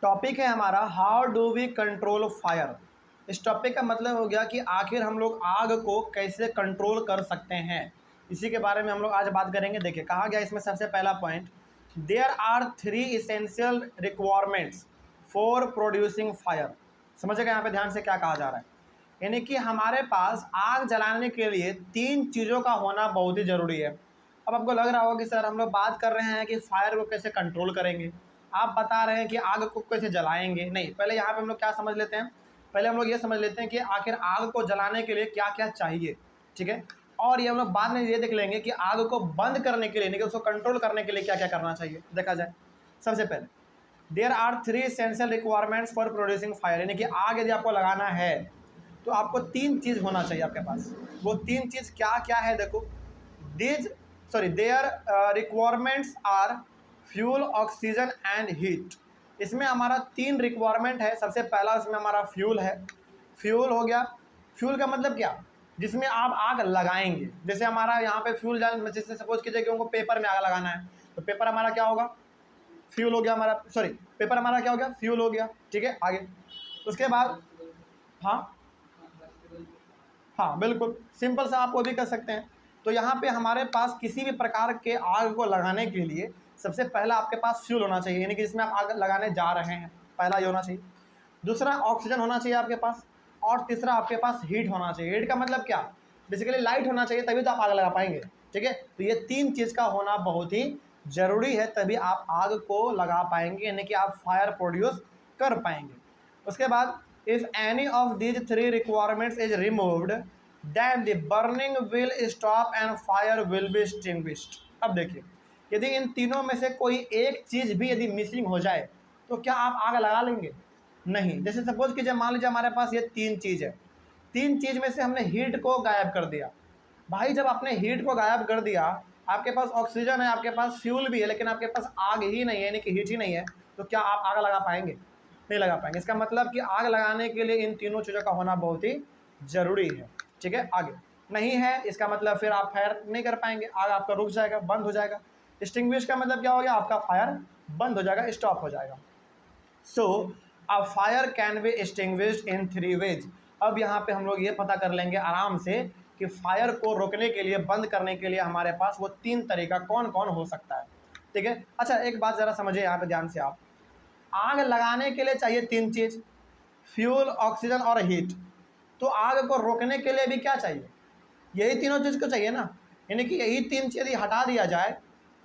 Topic है हमारा how do we control fire. इस टॉपिक का मतलब हो गया कि आखिर हम लोग आग को कैसे कंट्रोल कर सकते हैं, इसी के बारे में हम लोग आज बात करेंगे। देखिए कहा गया इसमें सबसे पहला point, there are 3 essential requirements for producing fire. समझिएगा यहाँ पे ध्यान से क्या कहा जा रहा है, यानी कि हमारे पास आग जलाने के लिए 3 चीज़ों का होना बहुत ही ज़रूरी है। अब आपको लग रहा होगा कि सर हम लोग बात कर रहे हैं कि फायर को कैसे कंट्रोल करेंगे, आप बता रहे हैं कि आग को कैसे जलाएंगे। नहीं, पहले यहाँ पे हम लोग क्या समझ लेते हैं, पहले हम लोग ये समझ लेते हैं कि आखिर आग को जलाने के लिए क्या क्या चाहिए, ठीक है। और ये हम लोग बाद में ये देख लेंगे कि आग को बंद करने के लिए, यानी कि उसको कंट्रोल करने के लिए क्या क्या करना चाहिए। देखा जाए सबसे पहले there are 3 essential requirements for producing fire, यानी कि आग यदि आपको लगाना है तो आपको 3 चीज़ होना चाहिए आपके पास। वो 3 चीज़ क्या क्या है, देखो there requirements are fuel, oxygen and heat. इसमें हमारा 3 रिक्वायरमेंट है। सबसे पहला इसमें हमारा फ्यूल है। फ्यूल हो गया, फ्यूल का मतलब क्या, जिसमें आप आग लगाएंगे। जैसे हमारा यहाँ पे फ्यूल जान, जैसे सपोज कीजिए कि उनको पेपर में आग लगाना है तो पेपर हमारा क्या होगा, फ्यूल हो गया हमारा, पेपर हमारा क्या हो गया, फ्यूल हो गया, ठीक है। आगे उसके बाद हाँ हाँ बिल्कुल सिंपल सा आप वो भी कर सकते हैं। तो यहाँ पे हमारे पास किसी भी प्रकार के आग को लगाने के लिए सबसे पहला आपके पास फ्यूल होना चाहिए, यानी कि जिसमें आप आग लगाने जा रहे हैं, पहला ये होना चाहिए। दूसरा ऑक्सीजन होना चाहिए आपके पास, और तीसरा आपके पास हीट होना चाहिए। हीट का मतलब क्या, बेसिकली लाइट होना चाहिए, तभी तो आप आग लगा पाएंगे, ठीक है। तो ये 3 चीज़ का होना बहुत ही ज़रूरी है, तभी आप आग को लगा पाएंगे, यानी कि आप फायर प्रोड्यूस कर पाएंगे। उसके बाद if any of these 3 requirements is removed then the burning will stop and fire will be extinguished। अब देखिए यदि इन तीनों में से कोई एक चीज़ भी यदि मिसिंग हो जाए तो क्या आप आग लगा लेंगे, नहीं। जैसे सपोज कीजिए मान लीजिए हमारे पास ये 3 चीज़ है, 3 चीज़ में से हमने हीट को गायब कर दिया। भाई जब आपने हीट को गायब कर दिया, आपके पास ऑक्सीजन है, आपके पास फ्यूल भी है, लेकिन आपके पास आग ही नहीं है, यानी कि हीट ही नहीं है, तो क्या आप आग लगा पाएंगे, नहीं लगा पाएंगे। इसका मतलब कि आग लगाने के लिए इन तीनों चीज़ों का होना बहुत ही ज़रूरी है, ठीक है। आगे नहीं है, इसका मतलब फिर आप फायर नहीं कर पाएंगे, आग आपका रुक जाएगा, बंद हो जाएगा। एक्सटिंग्विश का मतलब क्या हो गया, आपका फायर बंद हो जाएगा, स्टॉप हो जाएगा। So a fire can be extinguished in 3 ways. अब यहाँ पे हम लोग ये पता कर लेंगे आराम से कि फायर को रोकने के लिए, बंद करने के लिए हमारे पास वो 3 तरीका कौन कौन हो सकता है, ठीक है। अच्छा एक बात ज़रा समझिए यहाँ पे ध्यान से, आप आग लगाने के लिए चाहिए 3 चीज़, फ्यूल, ऑक्सीजन और हीट। तो आग को रोकने के लिए भी क्या चाहिए, यही तीनों चीज़ को चाहिए ना, यानी कि यही 3 चीज़ यदि हटा दिया जाए,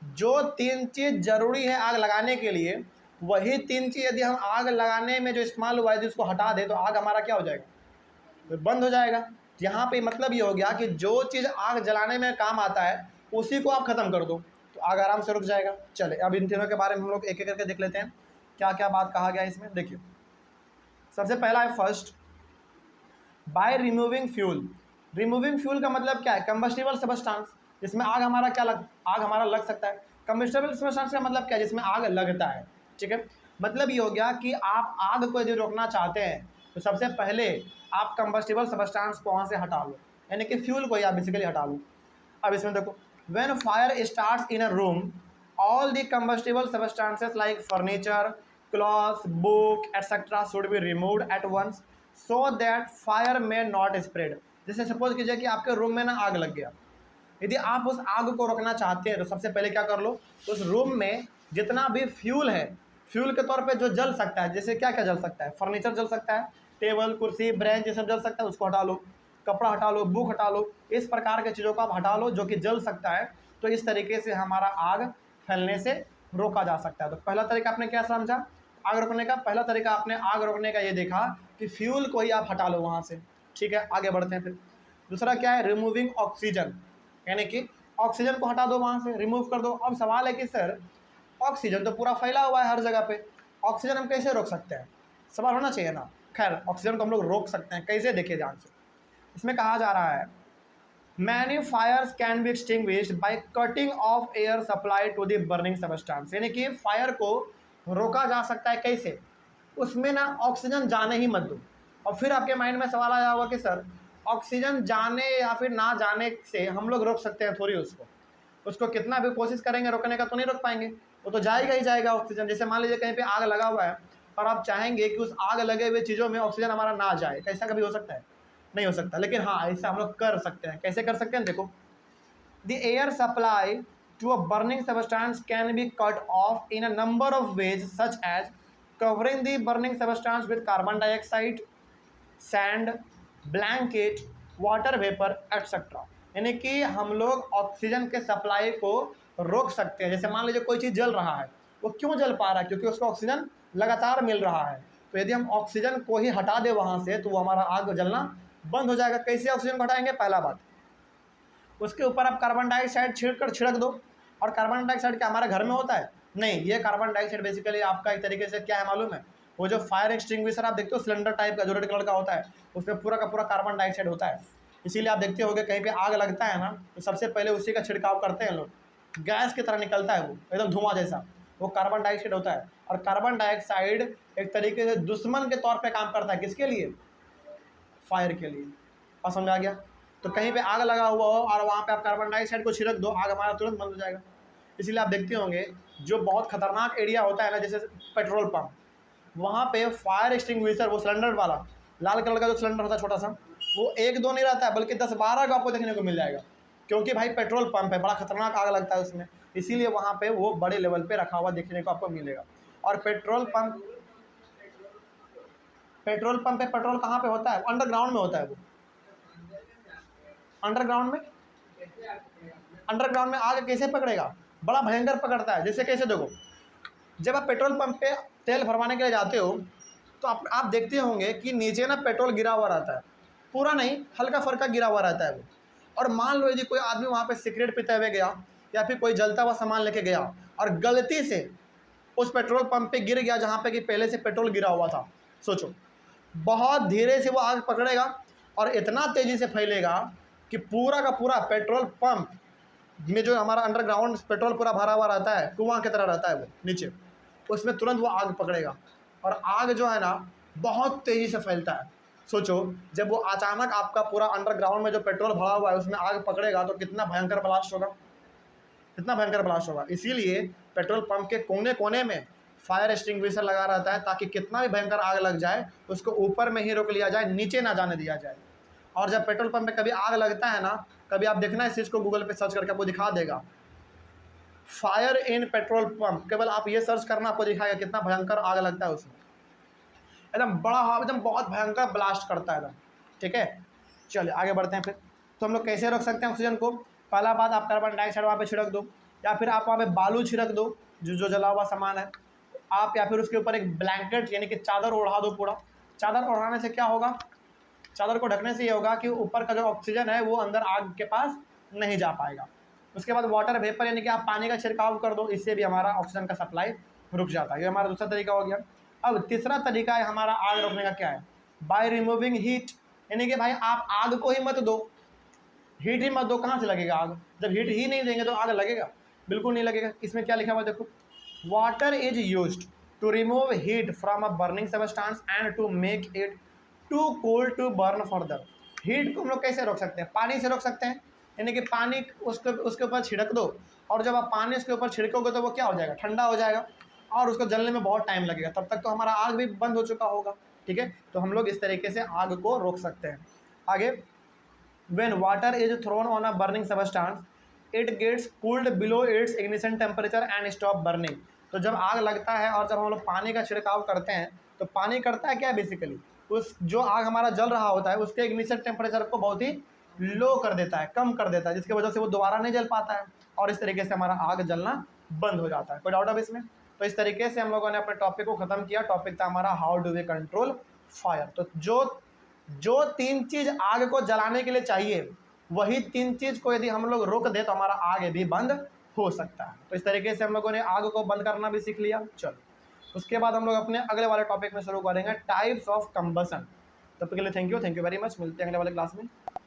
जो 3 चीज़ ज़रूरी है आग लगाने के लिए, वही 3 चीज़ यदि हम आग लगाने में जो इस्तेमाल हुआ है उसको हटा दें तो आग हमारा क्या हो जाएगा, तो बंद हो जाएगा। यहाँ पे मतलब ये हो गया कि जो चीज़ आग जलाने में काम आता है उसी को आप ख़त्म कर दो तो आग आराम से रुक जाएगा। चले अब इन तीनों के बारे में हम लोग एक एक करके देख लेते हैं क्या क्या बात कहा गया है इसमें। देखिए सबसे पहला है first, by removing fuel. Removing fuel का मतलब क्या है, कंबस्टिबल सबस्टांस, जिसमें आग हमारा आग हमारा लग सकता है। कंबस्टिबल सबस्टांस का मतलब क्या है, जिसमें आग लगता है, ठीक है। मतलब ये हो गया कि आप आग को यदि रोकना चाहते हैं तो सबसे पहले आप कंबस्टिबल सबस्टांस को वहाँ से हटा लो, यानी कि फ्यूल को ही आप बेसिकली हटा लो। अब इसमें देखो, when fire starts in a room all the combustible substances like furniture, clothes, book etc should be removed at once so that fire may not spread। जैसे सपोज कीजिए कि आपके रूम में ना आग लग गया, यदि आप उस आग को रोकना चाहते हैं तो सबसे पहले क्या कर लो, उस रूम में जितना भी फ्यूल है, फ्यूल के तौर पे जो जल सकता है, जैसे क्या क्या जल सकता है, फर्नीचर जल सकता है, टेबल कुर्सी ब्रेंच ये सब जल सकता है, उसको हटा लो। कपड़ा हटा लो, बुक हटा लो, इस प्रकार के चीज़ों को आप हटा लो जो कि जल सकता है। तो इस तरीके से हमारा आग फैलने से रोका जा सकता है। तो पहला तरीका आपने क्या समझा, आग रोकने का पहला तरीका आपने आग रोकने का ये देखा कि फ्यूल को ही आप हटा लो वहाँ से, ठीक है। आगे बढ़ते हैं फिर दूसरा क्या है, रिमूविंग ऑक्सीजन, यानी कि ऑक्सीजन को हटा दो वहाँ से, रिमूव कर दो। अब सवाल है कि सर ऑक्सीजन तो पूरा फैला हुआ है हर जगह पे, ऑक्सीजन हम कैसे रोक सकते हैं, सवाल होना चाहिए ना। खैर ऑक्सीजन को हम लोग रोक सकते हैं, कैसे देखिए ध्यान से। इसमें कहा जा रहा है many fires can be extinguished by cutting off air supply to the burning substance, यानी कि फायर को रोका जा सकता है कैसे, उसमें ना ऑक्सीजन जाने ही मत दो। और फिर आपके माइंड में सवाल आया होगा कि सर ऑक्सीजन जाने या फिर ना जाने से हम लोग रोक सकते हैं थोड़ी, उसको कितना भी कोशिश करेंगे रोकने का तो नहीं रोक पाएंगे, वो तो जाएगा ही जाएगा ऑक्सीजन। जैसे मान लीजिए कहीं पे आग लगा हुआ है और आप चाहेंगे कि उस आग लगे हुए चीज़ों में ऑक्सीजन हमारा ना जाए, कैसा कभी हो सकता है? नहीं हो सकता। लेकिन हाँ, ऐसा हम लोग कर सकते हैं। कैसे कर सकते हैं? देखो, the air supply to a burning substance can be cut off in a number of ways such as covering the burning substance with carbon dioxide, sand, blanket, water vapour etcetera. यानी कि हम लोग ऑक्सीजन के supply को रोक सकते हैं। जैसे मान लीजिए कोई चीज़ जल रहा है, वो क्यों जल पा रहा है? क्योंकि उसको ऑक्सीजन लगातार मिल रहा है। तो यदि हम ऑक्सीजन को ही हटा दें वहाँ से, तो वो हमारा आग जलना बंद हो जाएगा। कैसे ऑक्सीजन को हटाएंगे? पहला बात, उसके ऊपर आप कार्बन डाइऑक्साइड छिड़क दो। और कार्बन डाइऑक्साइड क्या हमारे घर में होता है? नहीं, ये कार्बन डाइऑक्साइड बेसिकली आपका एक तरीके से क्या है मालूम है? वो जो फायर एक्सटिंग्विशर आप देखते हो सिलेंडर टाइप का जो रेड कलर का होता है, उसमें पूरा का पूरा कार्बन डाइऑक्साइड होता है। इसीलिए आप देखते होंगे कहीं पे आग लगता है ना, तो सबसे पहले उसी का छिड़काव करते हैं लोग। गैस की तरह निकलता है वो, एकदम धुआं जैसा, वो कार्बन डाइऑक्साइड होता है। और कार्बन डाइऑक्साइड एक तरीके से दुश्मन के तौर पर काम करता है। किसके लिए? फायर के लिए। और समझ आ गया? तो कहीं पे आग लगा हुआ हो और वहाँ पे आप कार्बन डाइऑक्साइड को छिड़क दो, आग हमारा तुरंत बंद हो जाएगा। इसीलिए आप देखते होंगे जो बहुत खतरनाक एरिया होता है ना, जैसे पेट्रोल पंप, वहाँ पे फायर एक्सटिंग्विशर, वो सिलेंडर वाला लाल कलर का जो सिलेंडर होता है छोटा सा, वो 1-2 नहीं रहता है, बल्कि 10-12 का आपको देखने को मिल जाएगा। क्योंकि भाई पेट्रोल पंप है, बड़ा खतरनाक आग लगता है उसमें, इसीलिए वहाँ पे वो बड़े लेवल पे रखा हुआ देखने को आपको मिलेगा। और पेट्रोल पंप पे पेट्रोल कहाँ पे होता है? अंडरग्राउंड में होता है वो। अंडरग्राउंड में आग कैसे पकड़ेगा? बड़ा भयंकर पकड़ता है। जैसे कैसे देखो, जब आप पेट्रोल पंप पे तेल भरवाने के लिए जाते हो, तो आप देखते होंगे कि नीचे ना पेट्रोल गिरा हुआ रहता है, पूरा नहीं, हल्का फुल्का गिरा हुआ रहता है वो। और मान लो यदि कोई आदमी वहाँ पे सिगरेट पीते हुए गया या फिर कोई जलता हुआ सामान लेके गया और गलती से उस पेट्रोल पंप पे गिर गया जहाँ पे कि पहले से पेट्रोल गिरा हुआ था, सोचो, बहुत धीरे से वो आग पकड़ेगा और इतना तेज़ी से फैलेगा कि पूरा का पूरा पेट्रोल पंप में जो हमारा अंडरग्राउंड पेट्रोल पूरा भरा हुआ रहता है, कुआं की तरह रहता है वो नीचे, उसमें तुरंत वो आग पकड़ेगा। और आग जो है ना बहुत तेज़ी से फैलता है। सोचो, जब वो अचानक आपका पूरा अंडरग्राउंड में जो पेट्रोल भरा हुआ है उसमें आग पकड़ेगा तो कितना भयंकर ब्लास्ट होगा, कितना भयंकर ब्लास्ट होगा। इसीलिए पेट्रोल पंप के कोने कोने में फायर एक्सटिंग्विशर लगा रहता है, ताकि कितना भी भयंकर आग लग जाए उसको ऊपर में ही रोक लिया जाए, नीचे ना जाने दिया जाए। और जब पेट्रोल पंप पे कभी आग लगता है ना, कभी आप देखना इस चीज़ को गूगल पे सर्च करके आपको दिखा देगा, फायर इन पेट्रोल पंप, केवल आप ये सर्च करना, आपको दिखाएगा कितना भयंकर आग लगता है उसमें। एकदम बड़ा, एकदम बहुत भयंकर ब्लास्ट करता है एकदम। ठीक है, चलिए आगे बढ़ते हैं फिर। तो हम लोग कैसे रख सकते हैं ऑक्सीजन को? पहला बात, आप कार्बन डाइऑक्साइड वहाँ पे छिड़क दो, या फिर आप वहाँ पे बालू छिड़क दो, जो जला हुआ सामान है आप, या फिर उसके ऊपर एक ब्लैंकेट यानी कि चादर ओढ़ा दो पूरा। चादर ओढ़ाने से क्या होगा? चादर को ढकने से ये होगा कि ऊपर का जो ऑक्सीजन है वो अंदर आग के पास नहीं जा पाएगा। उसके बाद वाटर वेपर यानी कि आप पानी का छिड़काव कर दो, इससे भी हमारा ऑक्सीजन का सप्लाई रुक जाता है। ये हमारा दूसरा तरीका हो गया। अब तीसरा तरीका है हमारा आग रोकने का, क्या है? बाय रिमूविंग हीट, यानी कि भाई आप आग को ही मत दो, हीट ही मत दो। कहाँ से लगेगा आग? जब हीट ही नहीं देंगे तो आग लगेगा? बिल्कुल नहीं लगेगा। इसमें क्या लिखा हुआ देखो, water is used to remove heat from a burning substance and to make it too cool to burn further. Heat को हम लोग कैसे रोक सकते हैं? पानी से रोक सकते हैं, यानी कि पानी उसके ऊपर छिड़क दो, और जब आप पानी उसके ऊपर छिड़कोगे तो वो क्या हो जाएगा? ठंडा हो जाएगा, और उसको जलने में बहुत टाइम लगेगा, तब तक तो हमारा आग भी बंद हो चुका होगा। ठीक है, तो हम लोग इस तरीके से आग को रोक सकते हैं। आगे, when water is thrown on a burning substance it gets cooled below its ignition temperature and stop burning। तो जब आग लगता है और जब हम लोग पानी का छिड़काव करते हैं तो पानी करता है क्या? बेसिकली उस जो आग हमारा जल रहा होता है उसके इग्निशन टेम्परेचर को बहुत ही लो कर देता है, कम कर देता है, जिसकी वजह से वो दोबारा नहीं जल पाता है और इस तरीके से हमारा आग जलना बंद हो जाता है। कोई डाउट अब इसमें? तो इस तरीके से हम लोगों ने अपने टॉपिक को ख़त्म किया। टॉपिक था हमारा how do we control fire. तो जो 3 चीज़ आग को जलाने के लिए चाहिए, वही 3 चीज़ को यदि हम लोग रोक दें तो हमारा आग भी बंद हो सकता है। तो इस तरीके से हम लोगों ने आग को बंद करना भी सीख लिया। चलो, उसके बाद हम लोग अपने अगले वाले टॉपिक में शुरू करेंगे, टाइप्स ऑफ कंबसन। तब तक के लिए थैंक यू वेरी मच। मिलते हैं अगले वाले क्लास में।